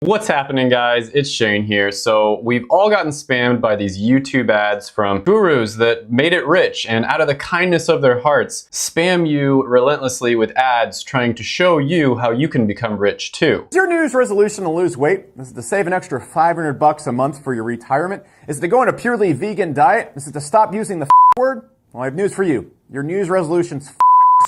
What's happening, guys? It's Shane here. So we've all gotten spammed by these YouTube ads from gurus that made it rich and out of the kindness of their hearts spam you relentlessly with ads trying to show you how you can become rich too. Is your New Year's resolution to lose weight? Is it to save an extra $500 a month for your retirement? Is it to go on a purely vegan diet? Is it to stop using the word? Well, I have news for you. Your New Year's resolutions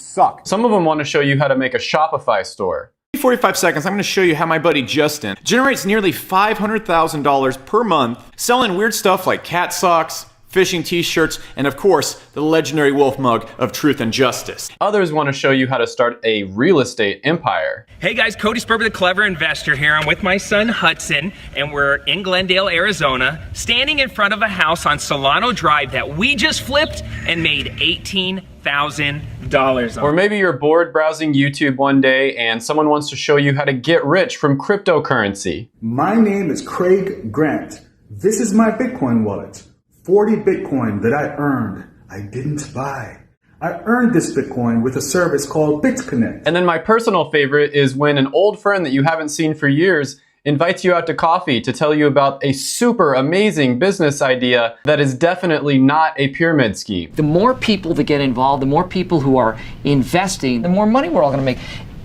suck. Some of them want to show you how to make a Shopify store. 45 seconds, I'm going to show you how my buddy Justin generates nearly $500,000 per month selling weird stuff like cat socks, fishing t-shirts, and of course, the legendary wolf mug of truth and justice. Others want to show you how to start a real estate empire. Hey guys, Cody Sperber, the Clever Investor here. I'm with my son Hudson, and we're in Glendale, Arizona, standing in front of a house on Solano Drive that we just flipped and made $18,000 on. Or maybe you're bored browsing YouTube one day and someone wants to show you how to get rich from cryptocurrency. My name is Craig Grant. This is my Bitcoin wallet. 40 Bitcoin that I earned. I didn't buy. I earned this Bitcoin with a service called BitConnect. And then my personal favorite is when an old friend that you haven't seen for years invites you out to coffee to tell you about a super amazing business idea that is definitely not a pyramid scheme. The more people that get involved, the more people who are investing, the more money we're all going to make.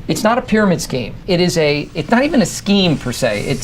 It's not a pyramid scheme. It's not even a scheme per se.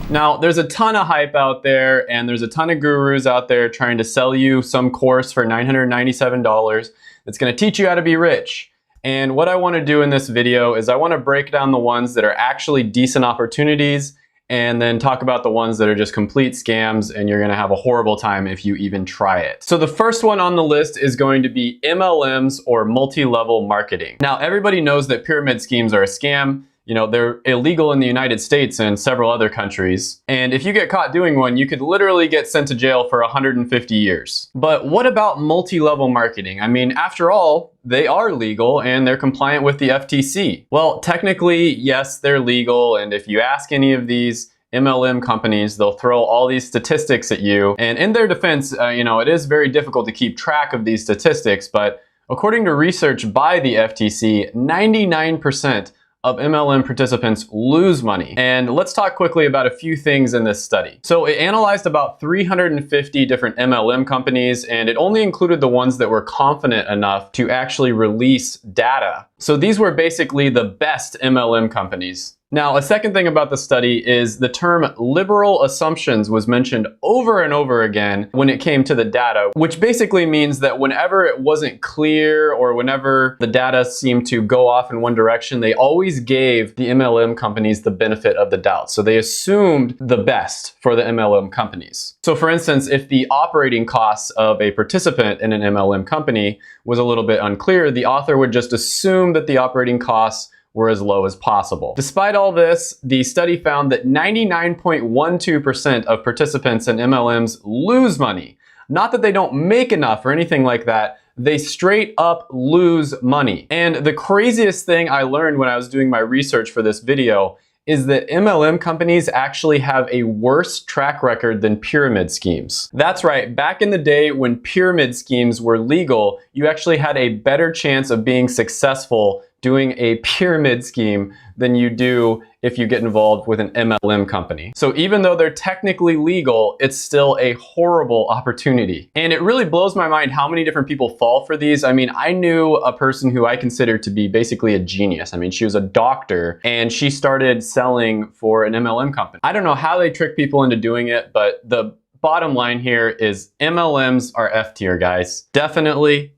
Now, there's a ton of hype out there, and there's a ton of gurus out there trying to sell you some course for $997 that's going to teach you how to be rich. And what I want to do in this video is I want to break down the ones that are actually decent opportunities and then talk about the ones that are just complete scams and you're going to have a horrible time if you even try it. So the first one on the list is going to be MLMs, or multi-level marketing. Now, everybody knows that pyramid schemes are a scam. You know, they're illegal in the United States and several other countries. And if you get caught doing one, you could literally get sent to jail for 150 years. But what about multi-level marketing? I mean, after all, they are legal and they're compliant with the FTC. Well, technically, yes, they're legal. And if you ask any of these MLM companies, they'll throw all these statistics at you. And in their defense, it is very difficult to keep track of these statistics. But according to research by the FTC, 99% of MLM participants lose money. And let's talk quickly about a few things in this study. So it analyzed about 350 different MLM companies, and it only included the ones that were confident enough to actually release data. So these were basically the best MLM companies. Now, a second thing about the study is the term liberal assumptions was mentioned over and over again when it came to the data, which basically means that whenever it wasn't clear or whenever the data seemed to go off in one direction, they always gave the MLM companies the benefit of the doubt. So they assumed the best for the MLM companies. So for instance, if the operating costs of a participant in an MLM company was a little bit unclear, the author would just assume that the operating costs were as low as possible. Despite all this, the study found that 99.12% of participants in MLMs lose money. Not that they don't make enough or anything like that, they straight up lose money. And the craziest thing I learned when I was doing my research for this video is that MLM companies actually have a worse track record than pyramid schemes. That's right, back in the day when pyramid schemes were legal, you actually had a better chance of being successful doing a pyramid scheme than you do if you get involved with an MLM company. So even though they're technically legal, it's still a horrible opportunity. And it really blows my mind how many different people fall for these. I mean, I knew a person who I consider to be basically a genius. I mean, she was a doctor and she started selling for an MLM company. I don't know how they trick people into doing it, but the bottom line here is MLMs are F tier, guys. Definitely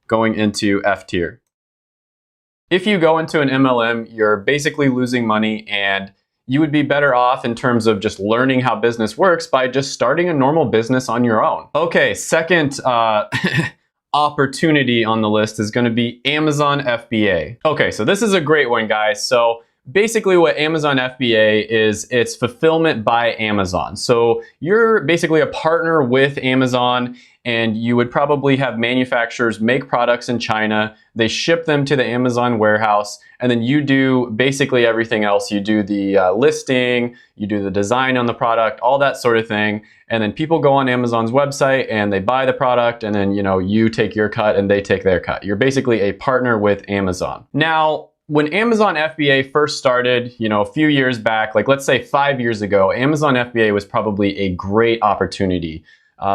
going into F tier. If you go into an MLM, you're basically losing money, and you would be better off in terms of just learning how business works by just starting a normal business on your own. Okay, second opportunity on the list is going to be Amazon FBA. Okay, so this is a great one, guys. So basically what Amazon FBA is, it's fulfillment by Amazon. So you're basically a partner with Amazon, and you would probably have manufacturers make products in China. They ship them to the Amazon warehouse, and then you do basically everything else. You do the listing, you do the design on the product, all that sort of thing. And then people go on Amazon's website and they buy the product, and then you take your cut and they take their cut. You're basically a partner with Amazon. Now, when Amazon FBA first started, a few years back, like let's say 5 years ago, Amazon FBA was probably a great opportunity.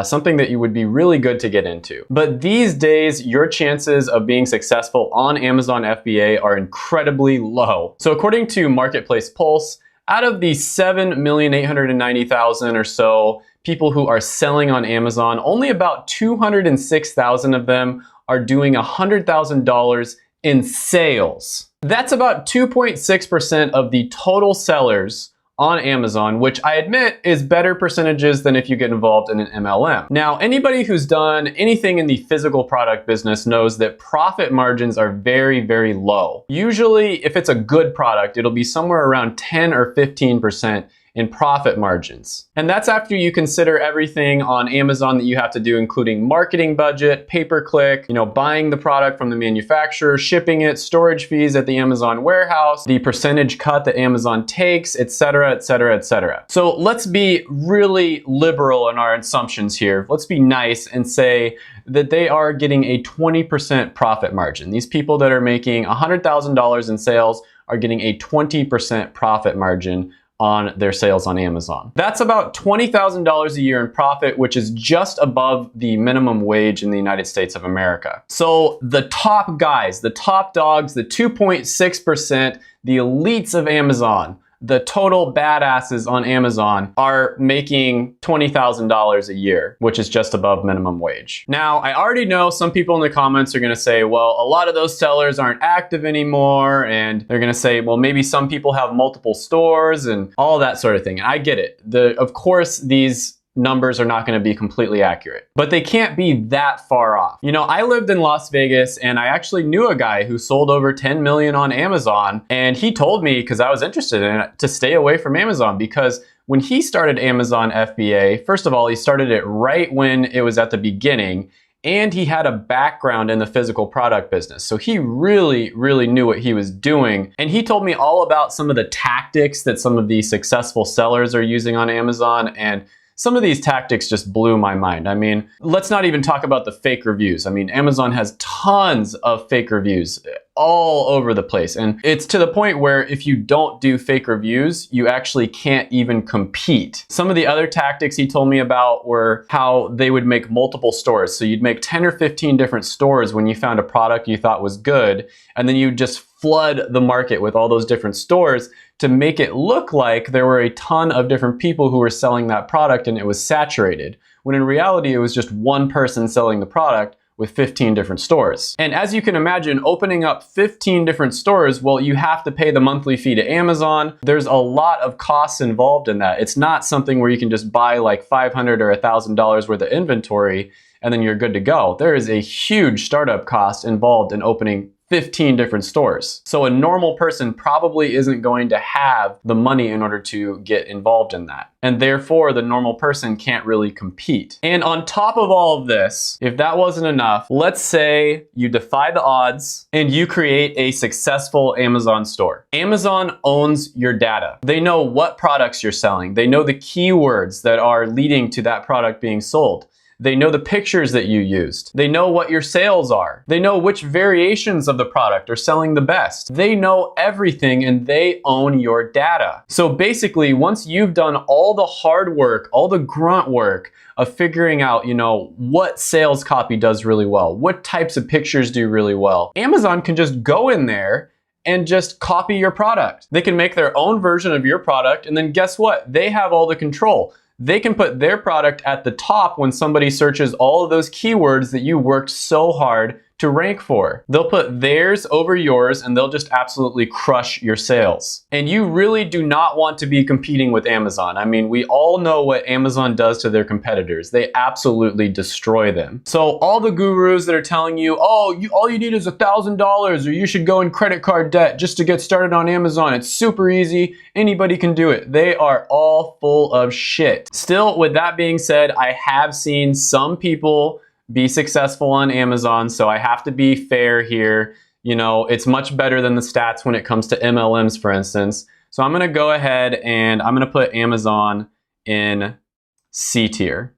Something that you would be really good to get into. But these days, your chances of being successful on Amazon FBA are incredibly low. So according to Marketplace Pulse, out of the 7,890,000 or so people who are selling on Amazon, only about 206,000 of them are doing $100,000 in sales. That's about 2.6% of the total sellers on Amazon, which I admit is better percentages than if you get involved in an MLM. Now, anybody who's done anything in the physical product business knows that profit margins are very, very low. Usually, if it's a good product, it'll be somewhere around 10 or 15% in profit margins. And that's after you consider everything on Amazon that you have to do, including marketing budget, pay-per-click, buying the product from the manufacturer, shipping it, storage fees at the Amazon warehouse, the percentage cut that Amazon takes, etc., etc., etc. So let's be really liberal in our assumptions here. Let's be nice and say that they are getting a 20% profit margin. These people that are making $100,000 in sales are getting a 20% profit margin on their sales on Amazon. That's about $20,000 a year in profit, which is just above the minimum wage in the United States of America. So the top guys, the top dogs, the 2.6%, the elites of Amazon, the total badasses on Amazon are making $20,000 a year, which is just above minimum wage. Now, I already know some people in the comments are gonna say, well, a lot of those sellers aren't active anymore, and they're gonna say, well, maybe some people have multiple stores and all that sort of thing. And I get it. Of course, these numbers are not going to be completely accurate, but they can't be that far off. I lived in Las Vegas and I actually knew a guy who sold over 10 million on Amazon, and he told me, because I was interested in it, to stay away from Amazon because when he started Amazon FBA, first of all, he started it right when it was at the beginning, and he had a background in the physical product business. So he really, really knew what he was doing. And he told me all about some of the tactics that some of these successful sellers are using on Amazon, and some of these tactics just blew my mind. I mean, let's not even talk about the fake reviews. I mean, Amazon has tons of fake reviews all over the place. And it's to the point where if you don't do fake reviews, you actually can't even compete. Some of the other tactics he told me about were how they would make multiple stores. So you'd make 10 or 15 different stores when you found a product you thought was good, and then you just flood the market with all those different stores to make it look like there were a ton of different people who were selling that product and it was saturated, when in reality it was just one person selling the product with 15 different stores. And as you can imagine, opening up 15 different stores, well, you have to pay the monthly fee to Amazon. There's a lot of costs involved in that. It's not something where you can just buy like $500 or $1,000 worth of inventory and then you're good to go. There is a huge startup cost involved in opening 15 different stores. So a normal person probably isn't going to have the money in order to get involved in that. And therefore, the normal person can't really compete. And on top of all of this, if that wasn't enough, let's say you defy the odds and you create a successful Amazon store. Amazon owns your data. They know what products you're selling. They know the keywords that are leading to that product being sold. They know the pictures that you used. They know what your sales are. They know which variations of the product are selling the best. They know everything and they own your data. So basically, once you've done all the hard work, all the grunt work of figuring out, what sales copy does really well, what types of pictures do really well, Amazon can just go in there and just copy your product. They can make their own version of your product, and then guess what? They have all the control. They can put their product at the top when somebody searches all of those keywords that you worked so hard to rank for. They'll put theirs over yours and they'll just absolutely crush your sales. And you really do not want to be competing with Amazon. I mean, we all know what Amazon does to their competitors. They absolutely destroy them. So all the gurus that are telling you, all you need is $1,000 or you should go in credit card debt just to get started on Amazon. It's super easy. Anybody can do it. They are all full of shit. Still, with that being said, I have seen some people be successful on Amazon, so I have to be fair here. It's much better than the stats when it comes to MLMs, for instance. So I'm gonna go ahead and I'm gonna put Amazon in C tier.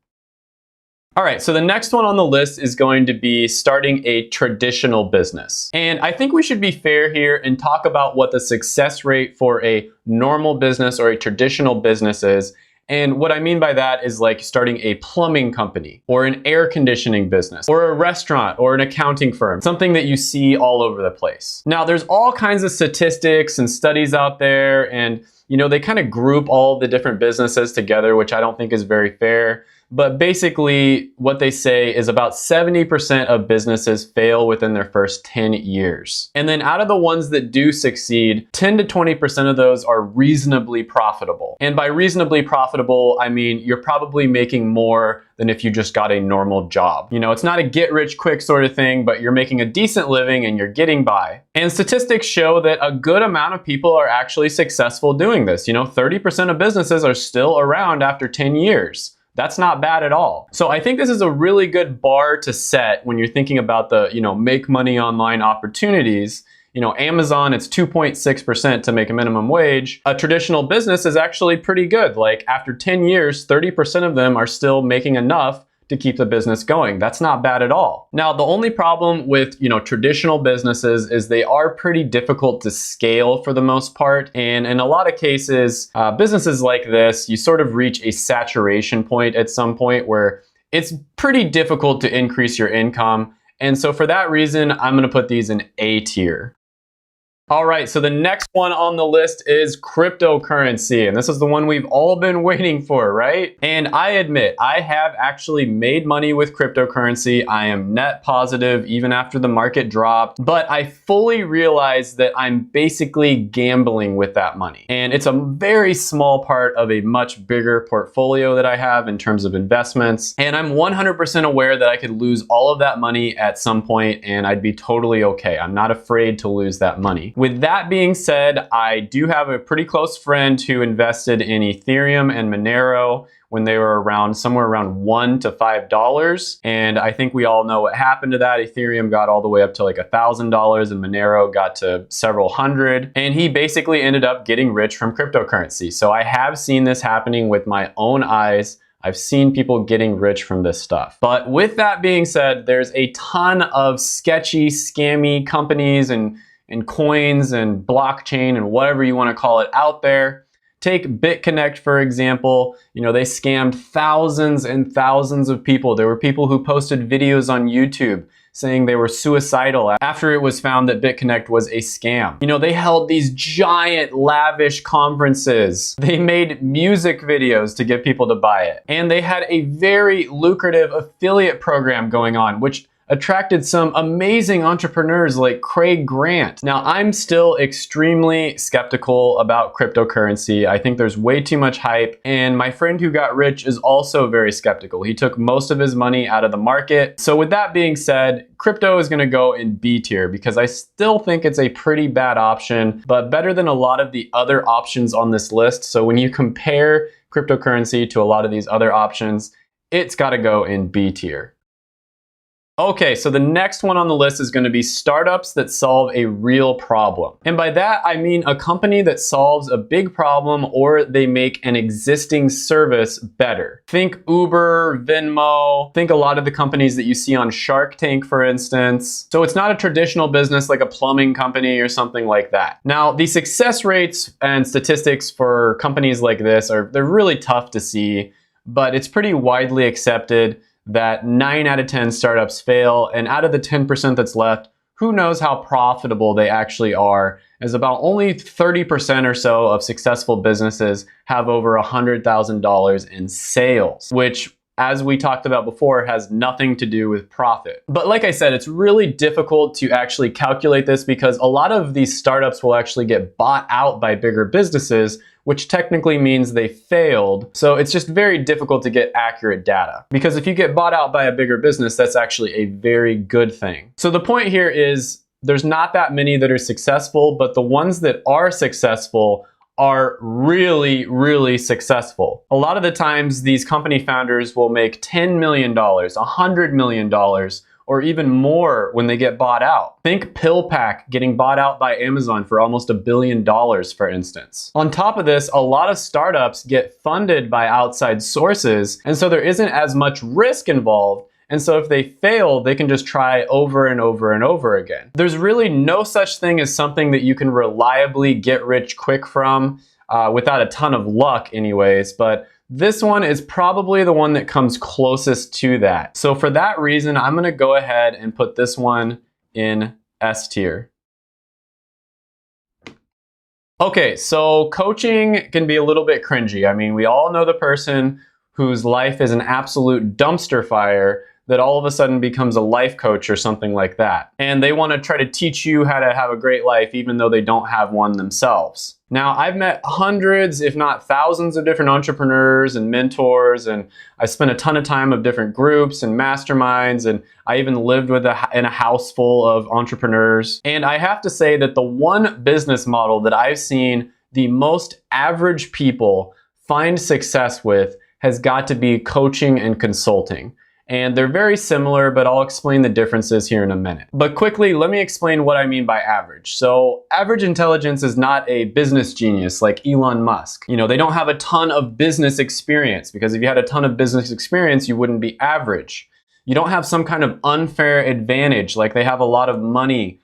All right, so the next one on the list is going to be starting a traditional business. And I think we should be fair here and talk about what the success rate for a normal business or a traditional business is. And what I mean by that is like starting a plumbing company or an air conditioning business or a restaurant or an accounting firm, something that you see all over the place. Now, there's all kinds of statistics and studies out there, and they kind of group all the different businesses together, which I don't think is very fair. But basically, what they say is about 70% of businesses fail within their first 10 years. And then out of the ones that do succeed, 10 to 20% of those are reasonably profitable. And by reasonably profitable, I mean you're probably making more than if you just got a normal job. It's not a get rich quick sort of thing, but you're making a decent living and you're getting by. And statistics show that a good amount of people are actually successful doing this. 30% of businesses are still around after 10 years. That's not bad at all. So I think this is a really good bar to set when you're thinking about the, make money online opportunities. Amazon, it's 2.6% to make a minimum wage. A traditional business is actually pretty good. Like after 10 years, 30% of them are still making enough to keep the business going. That's not bad at all. Now, the only problem with, traditional businesses is they are pretty difficult to scale for the most part. And in a lot of cases, businesses like this, you sort of reach a saturation point at some point where it's pretty difficult to increase your income. And so for that reason, I'm gonna put these in A tier. All right, so the next one on the list is cryptocurrency, and this is the one we've all been waiting for, right? And I admit, I have actually made money with cryptocurrency. I am net positive even after the market dropped, but I fully realize that I'm basically gambling with that money. And it's a very small part of a much bigger portfolio that I have in terms of investments. And I'm 100% aware that I could lose all of that money at some point and I'd be totally okay. I'm not afraid to lose that money. With that being said, I do have a pretty close friend who invested in Ethereum and Monero when they were somewhere around $1 to $5. And I think we all know what happened to that. Ethereum got all the way up to like $1,000 and Monero got to several hundred. And he basically ended up getting rich from cryptocurrency. So I have seen this happening with my own eyes. I've seen people getting rich from this stuff. But with that being said, there's a ton of sketchy, scammy companies and coins and blockchain and whatever you want to call it out there. Take BitConnect, for example. They scammed thousands and thousands of people. There were people who posted videos on YouTube saying they were suicidal after it was found that BitConnect was a scam. They held these giant, lavish conferences. They made music videos to get people to buy it. And they had a very lucrative affiliate program going on, which attracted some amazing entrepreneurs like Craig Grant. Now, I'm still extremely skeptical about cryptocurrency. I think there's way too much hype, and my friend who got rich is also very skeptical. He took most of his money out of the market. So with that being said, crypto is gonna go in B tier because I still think it's a pretty bad option, but better than a lot of the other options on this list. So when you compare cryptocurrency to a lot of these other options, it's gotta go in B tier. Okay, so the next one on the list is going to be startups that solve a real problem. And by that, I mean a company that solves a big problem or they make an existing service better. Think Uber, Venmo, think a lot of the companies that you see on Shark Tank, for instance. So it's not a traditional business like a plumbing company or something like that. Now, the success rates and statistics for companies like this they're really tough to see, but it's pretty widely accepted that 9 out of 10 startups fail, and out of the 10% that's left, who knows how profitable they actually are, as about only 30% or so of successful businesses have over $100,000 in sales, which, as we talked about before, has nothing to do with profit. But like I said, it's really difficult to actually calculate this because a lot of these startups will actually get bought out by bigger businesses, which technically means they failed. So it's just very difficult to get accurate data. Because if you get bought out by a bigger business, that's actually a very good thing. So the point here is there's not that many that are successful, but the ones that are successful are really, really successful. A lot of the times, these company founders will make $10 million, $100 million, or even more when they get bought out. Think PillPack getting bought out by Amazon for almost $1 billion, for instance. On top of this, a lot of startups get funded by outside sources, and so there isn't as much risk involved. And so if they fail, they can just try over and over and over again. There's really no such thing as something that you can reliably get rich quick from, without a ton of luck anyways, but this one is probably the one that comes closest to that. So for that reason, I'm gonna go ahead and put this one in S tier. Okay, so coaching can be a little bit cringy. I mean, we all know the person whose life is an absolute dumpster fire that all of a sudden becomes a life coach or something like that. And they want to try to teach you how to have a great life even though they don't have one themselves. Now, I've met hundreds, if not thousands of different entrepreneurs and mentors, and I spent a ton of time of different groups and masterminds, and I even lived in a house full of entrepreneurs. And I have to say that the one business model that I've seen the most average people find success with has got to be coaching and consulting. And they're very similar, but I'll explain the differences here in a minute. But quickly, let me explain what I mean by average. So average intelligence is not a business genius like Elon Musk. You know, they don't have a ton of business experience, because if you had a ton of business experience, you wouldn't be average. You don't have some kind of unfair advantage, like they have a lot of money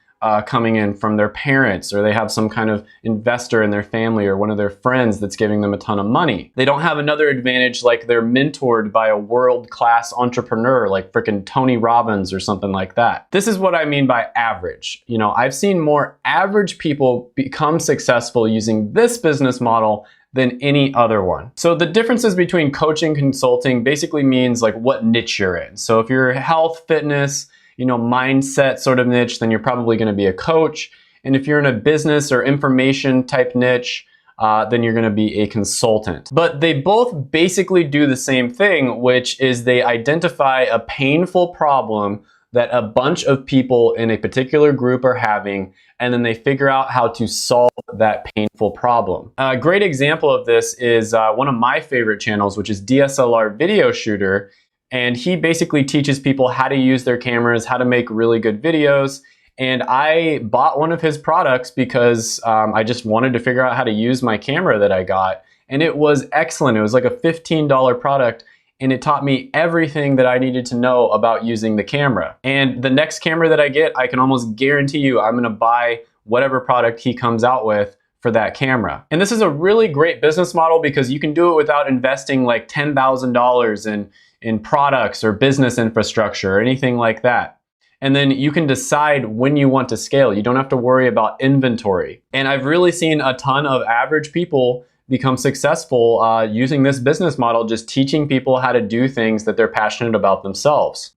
coming in from their parents, or they have some kind of investor in their family or one of their friends that's giving them a ton of money. They don't have another advantage like they're mentored by a world-class entrepreneur like frickin' Tony Robbins or something like that. This is what I mean by average. You know, I've seen more average people become successful using this business model than any other one. So the differences between coaching and consulting basically means like what niche you're in. So if you're health, fitness, you know, mindset sort of niche, then you're probably going to be a coach. And if you're in a business or information type niche, then you're going to be a consultant. But they both basically do the same thing, which is they identify a painful problem that a bunch of people in a particular group are having, and then they figure out how to solve that painful problem. A great example of this is one of my favorite channels, which is DSLR Video Shooter. And he basically teaches people how to use their cameras, how to make really good videos. And I bought one of his products because I just wanted to figure out how to use my camera that I got. And it was excellent. It was like a $15 product, and it taught me everything that I needed to know about using the camera. And the next camera that I get, I can almost guarantee you I'm gonna buy whatever product he comes out with for that camera. And this is a really great business model because you can do it without investing like $10,000 in products or business infrastructure or anything like that. And then you can decide when you want to scale. You don't have to worry about inventory. And I've really seen a ton of average people become successful using this business model, just teaching people how to do things that they're passionate about themselves.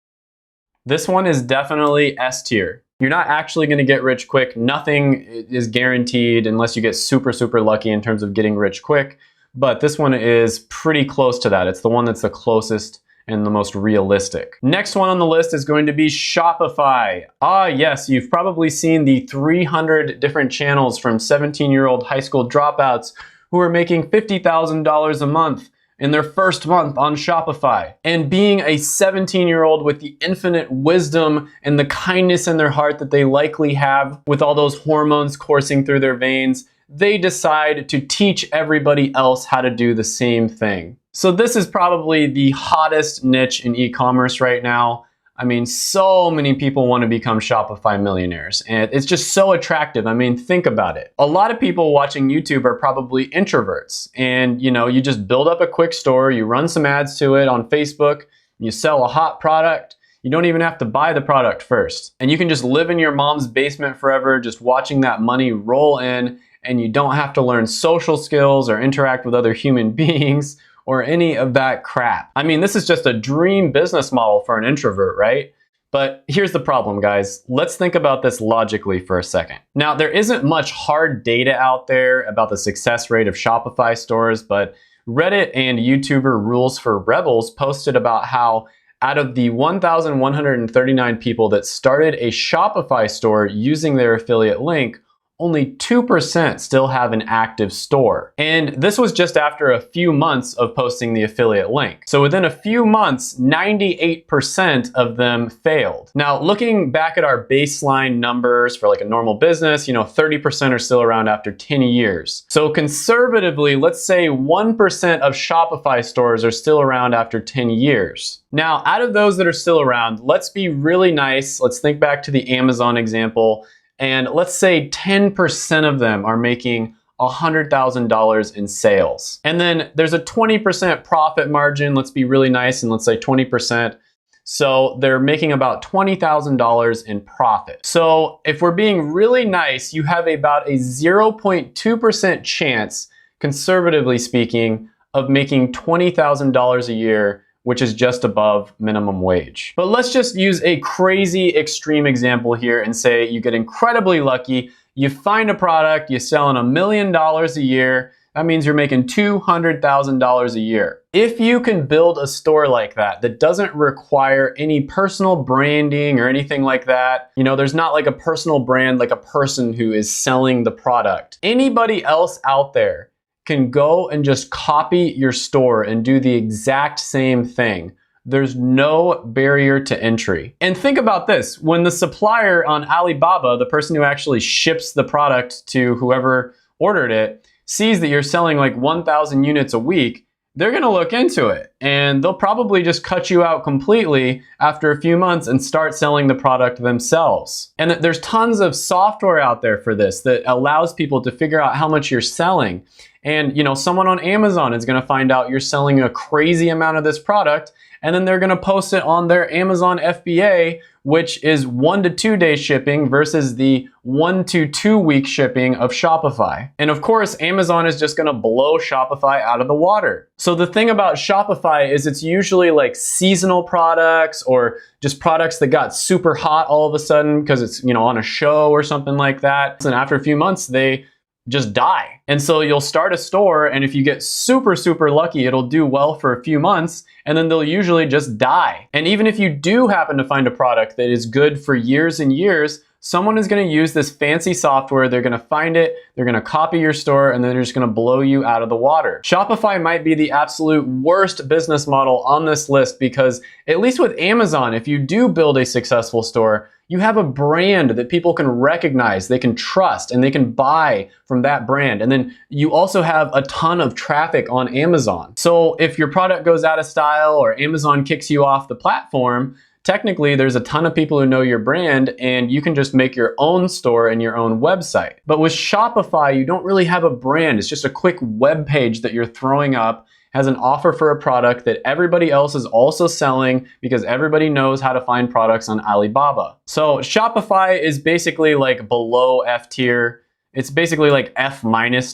This one is definitely S tier. You're not actually going to get rich quick. Nothing is guaranteed unless you get super, super lucky in terms of getting rich quick. But this one is pretty close to that. It's the one that's the closest and the most realistic. Next one on the list is going to be Shopify. Ah, yes, you've probably seen the 300 different channels from 17-year-old high school dropouts who are making $50,000 a month in their first month on Shopify. And being a 17-year-old with the infinite wisdom and the kindness in their heart that they likely have with all those hormones coursing through their veins, they decide to teach everybody else how to do the same thing. So this is probably the hottest niche in e-commerce right now. I mean, so many people want to become Shopify millionaires, and it's just so attractive. I mean, think about it. A lot of people watching YouTube are probably introverts, and you know, you just build up a quick store, you run some ads to it on Facebook, you sell a hot product. You don't even have to buy the product first. And you can just live in your mom's basement forever, just watching that money roll in, and you don't have to learn social skills or interact with other human beings or any of that crap. I mean, this is just a dream business model for an introvert, right? But here's the problem, guys. Let's think about this logically for a second. Now, there isn't much hard data out there about the success rate of Shopify stores, but Reddit and YouTuber Rules for Rebels posted about how out of the 1,139 people that started a Shopify store using their affiliate link, only 2% still have an active store. And this was just after a few months of posting the affiliate link. So within a few months, 98% of them failed. Now, looking back at our baseline numbers for like a normal business, 30% are still around after 10 years. So conservatively, let's say 1% of Shopify stores are still around after 10 years. Now, out of those that are still around, let's be really nice. Let's think back to the Amazon example. And let's say 10% of them are making $100,000 in sales. And then there's a 20% profit margin. Let's be really nice and let's say 20%. So they're making about $20,000 in profit. So if we're being really nice, you have about a 0.2% chance, conservatively speaking, of making $20,000 a year, which is just above minimum wage. But let's just use a crazy extreme example here and say you get incredibly lucky, you find a product, you sell $1 million a year, that means you're making $200,000 a year. If you can build a store like that doesn't require any personal branding or anything like that, there's not like a personal brand, like a person who is selling the product. Anybody else out there can go and just copy your store and do the exact same thing. There's no barrier to entry. And think about this, when the supplier on Alibaba, the person who actually ships the product to whoever ordered it, sees that you're selling like 1,000 units a week, they're gonna look into it and they'll probably just cut you out completely after a few months and start selling the product themselves. And there's tons of software out there for this that allows people to figure out how much you're selling. And someone on Amazon is gonna find out you're selling a crazy amount of this product, and then they're gonna post it on their Amazon FBA, which is 1 to 2 day shipping versus the 1 to 2 week shipping of Shopify. And of course, Amazon is just gonna blow Shopify out of the water. So the thing about Shopify is it's usually like seasonal products or just products that got super hot all of a sudden because it's, on a show or something like that. And after a few months, they just die. And so you'll start a store, and if you get super, super lucky, it'll do well for a few months, and then they'll usually just die. And even if you do happen to find a product that is good for years and years, someone is gonna use this fancy software, they're gonna find it, they're gonna copy your store, and then they're just gonna blow you out of the water. Shopify might be the absolute worst business model on this list because, at least with Amazon, if you do build a successful store, you have a brand that people can recognize, they can trust, and they can buy from that brand. And then you also have a ton of traffic on Amazon. So if your product goes out of style or Amazon kicks you off the platform, technically there's a ton of people who know your brand and you can just make your own store and your own website. But with Shopify, you don't really have a brand. It's just a quick web page that you're throwing up, has an offer for a product that everybody else is also selling because everybody knows how to find products on Alibaba. So Shopify is basically like below F tier. It's basically like F-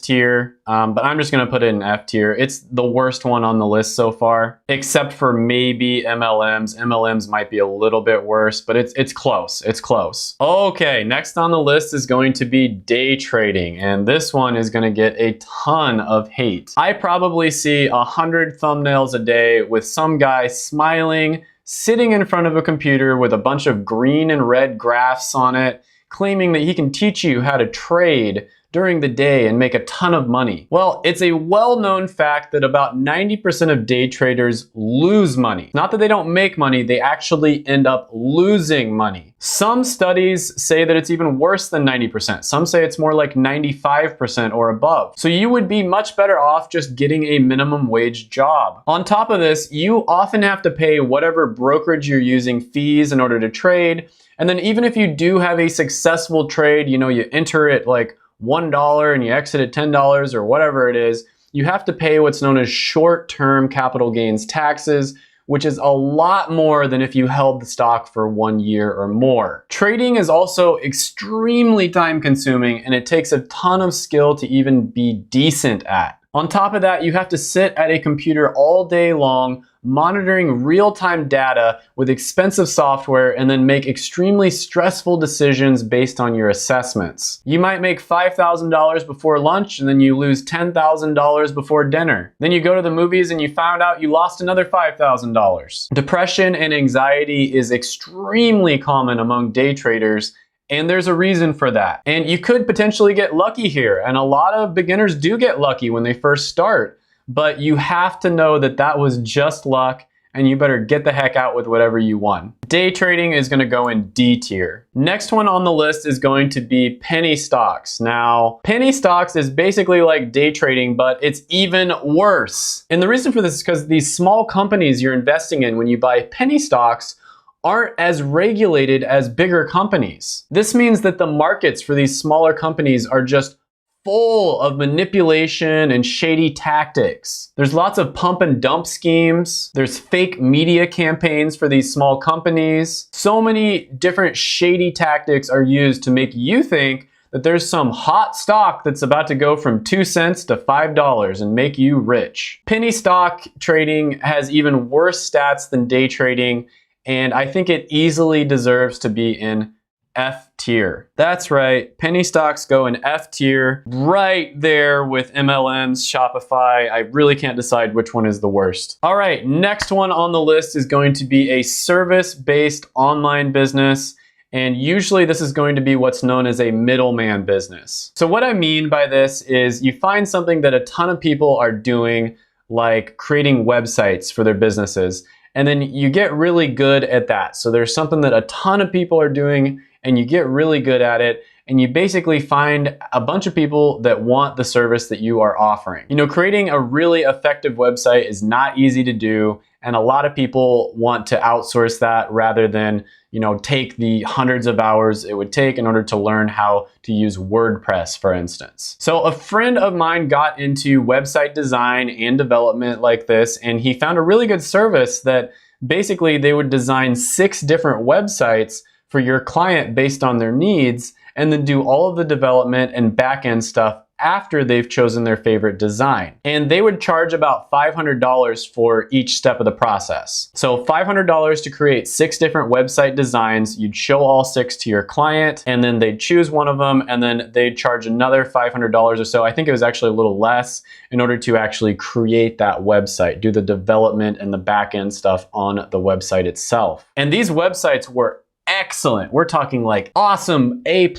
tier, but I'm just gonna put it in F tier. It's the worst one on the list so far, except for maybe MLMs. MLMs might be a little bit worse, but it's close, it's close. Okay, next on the list is going to be day trading, and this one is gonna get a ton of hate. I probably see 100 thumbnails a day with some guy smiling, sitting in front of a computer with a bunch of green and red graphs on it, claiming that he can teach you how to trade during the day and make a ton of money. Well, it's a well-known fact that about 90% of day traders lose money. Not that they don't make money, they actually end up losing money. Some studies say that it's even worse than 90%. Some say it's more like 95% or above. So you would be much better off just getting a minimum wage job. On top of this, you often have to pay whatever brokerage you're using fees in order to trade. And then even if you do have a successful trade, you enter it like $1 and you exit at $10 or whatever it is, you have to pay what's known as short-term capital gains taxes, which is a lot more than if you held the stock for 1 year or more. Trading is also extremely time consuming and it takes a ton of skill to even be decent at. On top of that, you have to sit at a computer all day long, monitoring real-time data with expensive software and then make extremely stressful decisions based on your assessments. You might make $5,000 before lunch and then you lose $10,000 before dinner. Then you go to the movies and you found out you lost another $5,000. Depression and anxiety is extremely common among day traders, And there's a reason for that. And you could potentially get lucky here. And a lot of beginners do get lucky when they first start. But you have to know that that was just luck, and you better get the heck out with whatever you won. Day trading is gonna go in D tier. Next one on the list is going to be penny stocks. Now, penny stocks is basically like day trading, but it's even worse. And the reason for this is because these small companies you're investing in when you buy penny stocks aren't as regulated as bigger companies. This means that the markets for these smaller companies are just full of manipulation and shady tactics. There's lots of pump and dump schemes. There's fake media campaigns for these small companies. So many different shady tactics are used to make you think that there's some hot stock that's about to go from 2 cents to $5 and make you rich. Penny stock trading has even worse stats than day trading, and I think it easily deserves to be in F tier. That's right, penny stocks go in F tier, right there with MLMs, Shopify. I really can't decide which one is the worst. All right, next one on the list is going to be a service-based online business. And usually this is going to be what's known as a middleman business. So what I mean by this is you find something that a ton of people are doing, like creating websites for their businesses. And then you get really good at that. So there's something that a ton of people are doing and you get really good at it, and you basically find a bunch of people that want the service that you are offering. You know, creating a really effective website is not easy to do, and a lot of people want to outsource that rather than, you know, take the hundreds of hours it would take in order to learn how to use WordPress, for instance. So a friend of mine got into website design and development like this, and he found a really good service that basically they would design 6 different websites for your client based on their needs, and then do all of the development and back-end stuff after they've chosen their favorite design. And they would charge about $500 for each step of the process. So $500 to create 6 different website designs. You'd show all 6 to your client, and then they'd choose one of them, and then they'd charge another $500 or so. I think it was actually a little less, in order to actually create that website, do the development and the back-end stuff on the website itself. And these websites were excellent. We're talking like awesome A++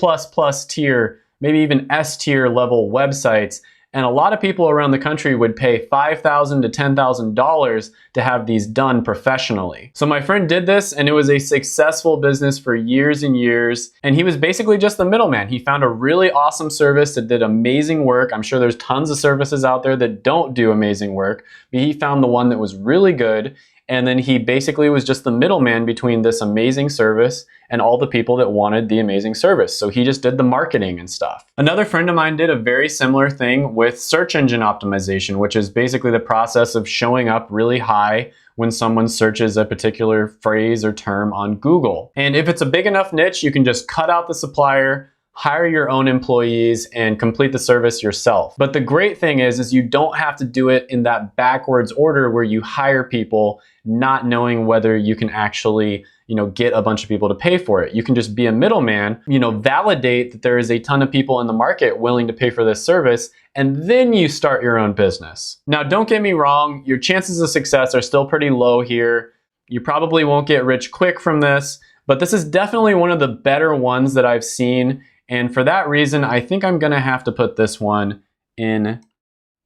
tier, maybe even S tier level websites. And a lot of people around the country would pay $5,000 to $10,000 to have these done professionally. So my friend did this, and it was a successful business for years and years. And he was basically just the middleman. He found a really awesome service that did amazing work. I'm sure there's tons of services out there that don't do amazing work, but he found the one that was really good. And then he basically was just the middleman between this amazing service and all the people that wanted the amazing service. So he just did the marketing and stuff. Another friend of mine did a very similar thing with search engine optimization, which is basically the process of showing up really high when someone searches a particular phrase or term on Google. And if it's a big enough niche, you can just cut out the supplier, hire your own employees, and complete the service yourself. But the great thing is you don't have to do it in that backwards order where you hire people not knowing whether you can actually, get a bunch of people to pay for it. You can just be a middleman, validate that there is a ton of people in the market willing to pay for this service, and then you start your own business. Now, don't get me wrong, your chances of success are still pretty low here. You probably won't get rich quick from this, but this is definitely one of the better ones that I've seen. And for that reason, I think I'm gonna have to put this one in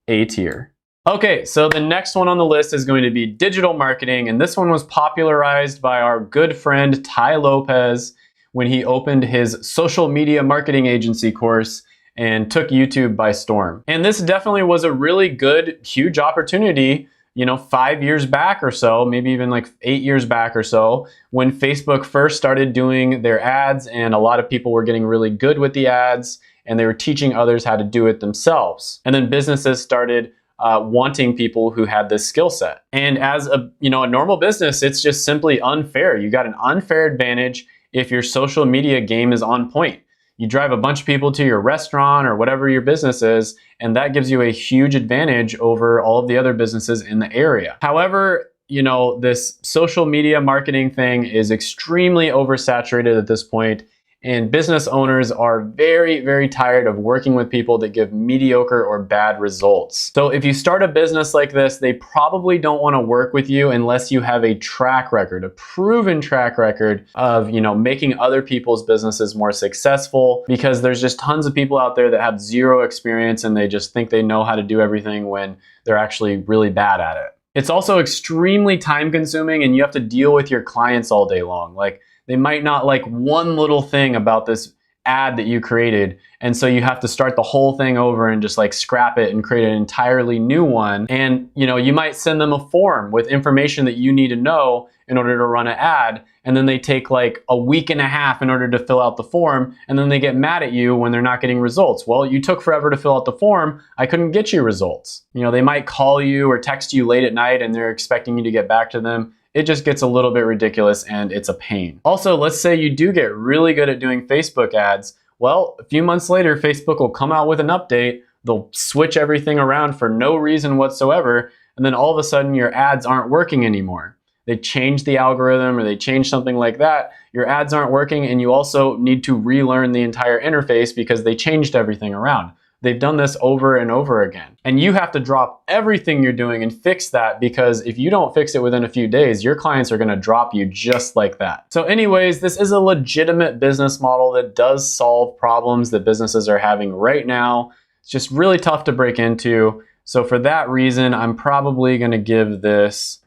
A tier. Okay, so the next one on the list is going to be digital marketing, and this one was popularized by our good friend Ty Lopez when he opened his social media marketing agency course and took YouTube by storm. And this definitely was a really good, huge opportunity, 5 years back or so, maybe even like 8 years back or so, when Facebook first started doing their ads, and a lot of people were getting really good with the ads, and they were teaching others how to do it themselves. And then businesses started wanting people who had this skill set. And as a normal business, it's just simply unfair. You got an unfair advantage if your social media game is on point. You drive a bunch of people to your restaurant or whatever your business is, and that gives you a huge advantage over all of the other businesses in the area. However, this social media marketing thing is extremely oversaturated at this point, And business owners are very, very tired of working with people that give mediocre or bad results. So if you start a business like this, they probably don't want to work with you unless you have a track record, a proven track record of, making other people's businesses more successful, because there's just tons of people out there that have zero experience and they just think they know how to do everything when they're actually really bad at it. It's also extremely time consuming and you have to deal with your clients all day long. Like, they might not like one little thing about this ad that you created, and so you have to start the whole thing over and just like scrap it and create an entirely new one. And you might send them a form with information that you need to know in order to run an ad, and then they take like a week and a half in order to fill out the form, and then they get mad at you when they're not getting results. Well, you took forever to fill out the form, I couldn't get you results. They might call you or text you late at night and they're expecting you to get back to them. It just gets a little bit ridiculous and it's a pain. Also, let's say you do get really good at doing Facebook ads. Well, a few months later, Facebook will come out with an update. They'll switch everything around for no reason whatsoever. And then all of a sudden your ads aren't working anymore. They change the algorithm or they change something like that. Your ads aren't working and you also need to relearn the entire interface because they changed everything around. They've done this over and over again. And you have to drop everything you're doing and fix that, because if you don't fix it within a few days, your clients are gonna drop you just like that. So anyways, this is a legitimate business model that does solve problems that businesses are having right now. It's just really tough to break into. So for that reason, I'm probably gonna give this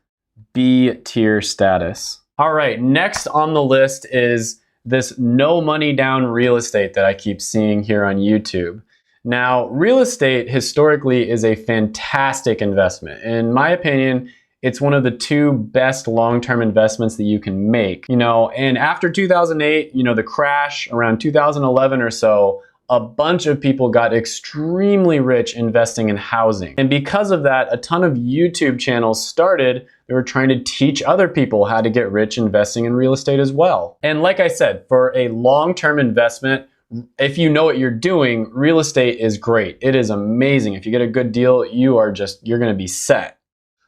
B tier status. All right, next on the list is this no money down real estate that I keep seeing here on YouTube. Now, real estate historically is a fantastic investment. In my opinion, it's one of the two best long-term investments that you can make. And after 2008, the crash around 2011 or so, a bunch of people got extremely rich investing in housing. And because of that, a ton of YouTube channels started. They were trying to teach other people how to get rich investing in real estate as well. And like I said, for a long-term investment, if you know what you're doing, real estate is great. It is amazing. If you get a good deal, you're going to be set.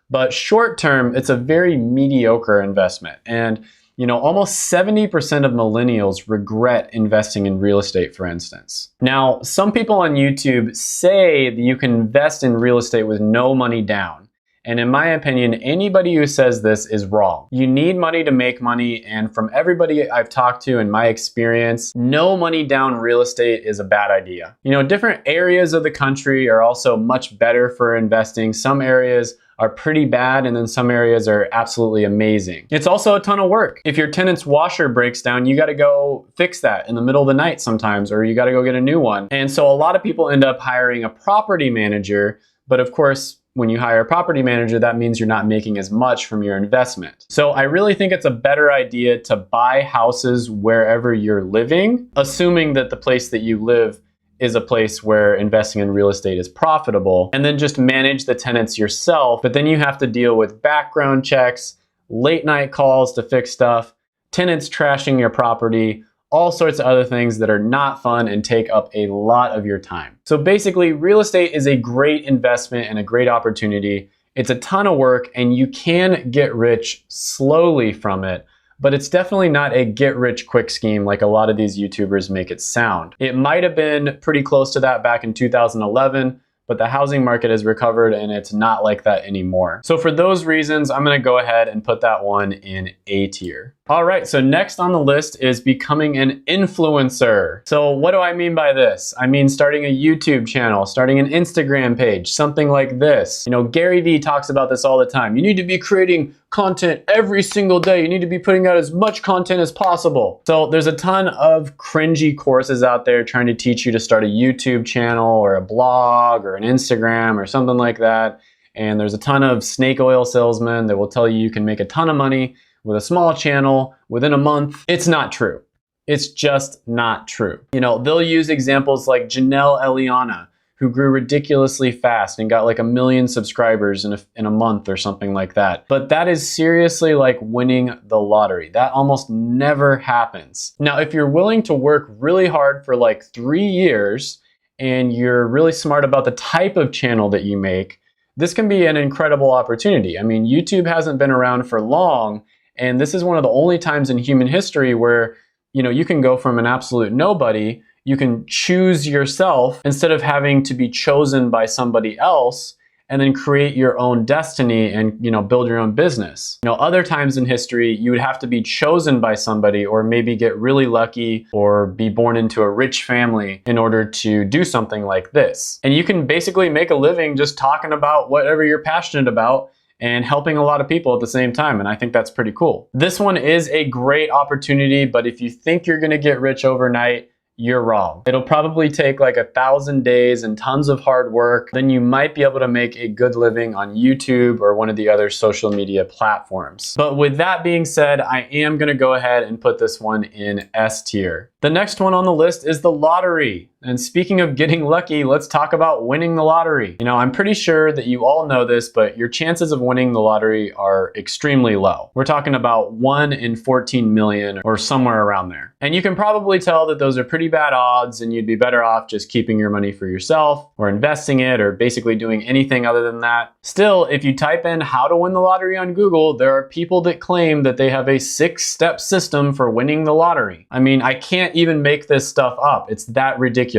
But short term, it's a very mediocre investment. And almost 70% of millennials regret investing in real estate, for instance. Now, some people on YouTube say that you can invest in real estate with no money down. And in my opinion, anybody who says this is wrong. You need money to make money, and from everybody I've talked to in my experience, no money down real estate is a bad idea. Different areas of the country are also much better for investing. Some areas are pretty bad, and then some areas are absolutely amazing. It's also a ton of work. If your tenant's washer breaks down, you gotta go fix that in the middle of the night sometimes, or you gotta go get a new one. And so a lot of people end up hiring a property manager, but of course, when you hire a property manager, that means you're not making as much from your investment. So I really think it's a better idea to buy houses wherever you're living, assuming that the place that you live is a place where investing in real estate is profitable, and then just manage the tenants yourself. But then you have to deal with background checks, late night calls to fix stuff, tenants trashing your property, all sorts of other things that are not fun and take up a lot of your time. So basically, real estate is a great investment and a great opportunity. It's a ton of work and you can get rich slowly from it, but it's definitely not a get rich quick scheme like a lot of these YouTubers make it sound. It might have been pretty close to that back in 2011, but the housing market has recovered and it's not like that anymore. So for those reasons, I'm gonna go ahead and put that one in A tier. All right, so next on the list is becoming an influencer. So what do I mean by this? I mean starting a YouTube channel, starting an Instagram page, something like this. Gary Vee talks about this all the time. You need to be creating content every single day. You need to be putting out as much content as possible. So there's a ton of cringy courses out there trying to teach you to start a YouTube channel or a blog or an Instagram or something like that. And there's a ton of snake oil salesmen that will tell you you can make a ton of money with a small channel within a month. It's not true. It's just not true. They'll use examples like Janelle Eliana, who grew ridiculously fast and got like 1 million subscribers in a month or something like that. But that is seriously like winning the lottery. That almost never happens. Now, if you're willing to work really hard for like 3 years and you're really smart about the type of channel that you make, this can be an incredible opportunity. I mean, YouTube hasn't been around for long, and this is one of the only times in human history where you can go from an absolute nobody, you can choose yourself instead of having to be chosen by somebody else, and then create your own destiny and build your own business. Other times in history, you would have to be chosen by somebody, or maybe get really lucky or be born into a rich family in order to do something like this. And you can basically make a living just talking about whatever you're passionate about and helping a lot of people at the same time, and I think that's pretty cool. This one is a great opportunity, but if you think you're gonna get rich overnight, you're wrong. It'll probably take like 1,000 days and tons of hard work. Then you might be able to make a good living on YouTube or one of the other social media platforms. But with that being said, I am gonna go ahead and put this one in S tier. The next one on the list is the lottery. And speaking of getting lucky, let's talk about winning the lottery. I'm pretty sure that you all know this, but your chances of winning the lottery are extremely low. We're talking about 1 in 14 million or somewhere around there. And you can probably tell that those are pretty bad odds, and you'd be better off just keeping your money for yourself or investing it or basically doing anything other than that. Still, if you type in how to win the lottery on Google, there are people that claim that they have a 6-step system for winning the lottery. I mean, I can't even make this stuff up. It's that ridiculous.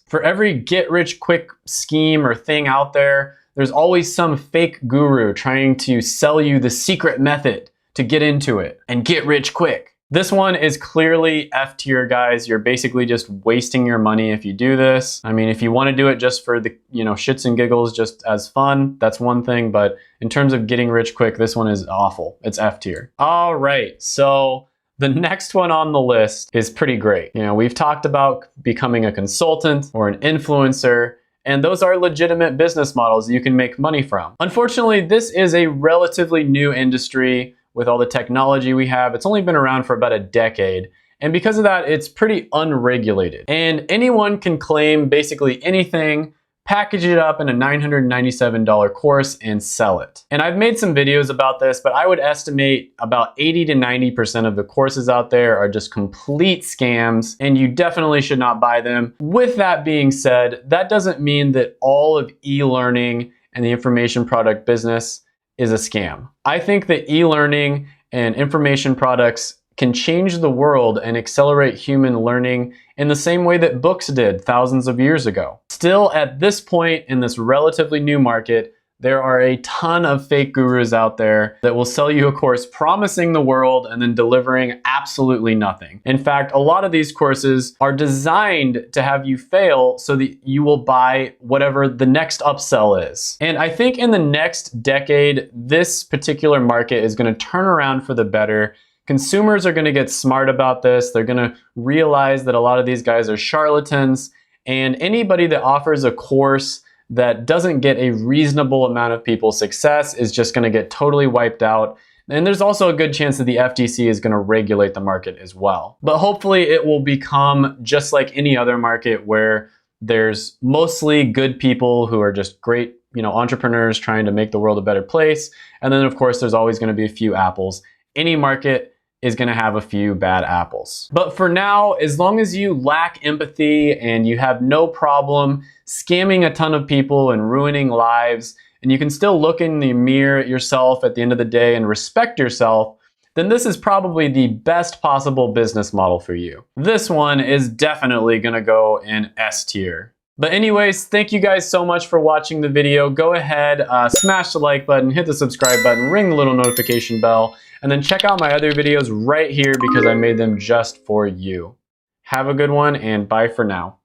For every get-rich-quick scheme or thing out there, there's always some fake guru trying to sell you the secret method to get into it and get rich quick. This one is clearly F tier, guys. You're basically just wasting your money if you do this. I mean, if you want to do it just for the, shits and giggles, just as fun, that's one thing. But in terms of getting rich quick, this one is awful. It's F tier. All right, so the next one on the list is pretty great. We've talked about becoming a consultant or an influencer, and those are legitimate business models that you can make money from. Unfortunately, this is a relatively new industry with all the technology we have. It's only been around for about a decade. And because of that, it's pretty unregulated. And anyone can claim basically anything, package it up in a $997 course and sell it. And I've made some videos about this, but I would estimate about 80 to 90% of the courses out there are just complete scams, and you definitely should not buy them. With that being said, that doesn't mean that all of e-learning and the information product business is a scam. I think that e-learning and information products can change the world and accelerate human learning in the same way that books did thousands of years ago. Still, at this point in this relatively new market, there are a ton of fake gurus out there that will sell you a course promising the world and then delivering absolutely nothing. In fact, a lot of these courses are designed to have you fail so that you will buy whatever the next upsell is. And I think in the next decade, this particular market is going to turn around for the better. Consumers are going to get smart about this. They're going to realize that a lot of these guys are charlatans, and anybody that offers a course that doesn't get a reasonable amount of people success is just going to get totally wiped out. And there's also a good chance that the FTC is going to regulate the market as well. But hopefully it will become just like any other market where there's mostly good people who are just great, entrepreneurs trying to make the world a better place. And then of course, there's always going to be a few apples. Any market is going to have a few bad apples. But for now, as long as you lack empathy and you have no problem scamming a ton of people and ruining lives, and you can still look in the mirror at yourself at the end of the day and respect yourself, then this is probably the best possible business model for you. This one is definitely going to go in S tier. But anyways, thank you guys so much for watching the video. Go ahead, smash the like button, hit the subscribe button, ring the little notification bell, and then check out my other videos right here because I made them just for you. Have a good one, and bye for now.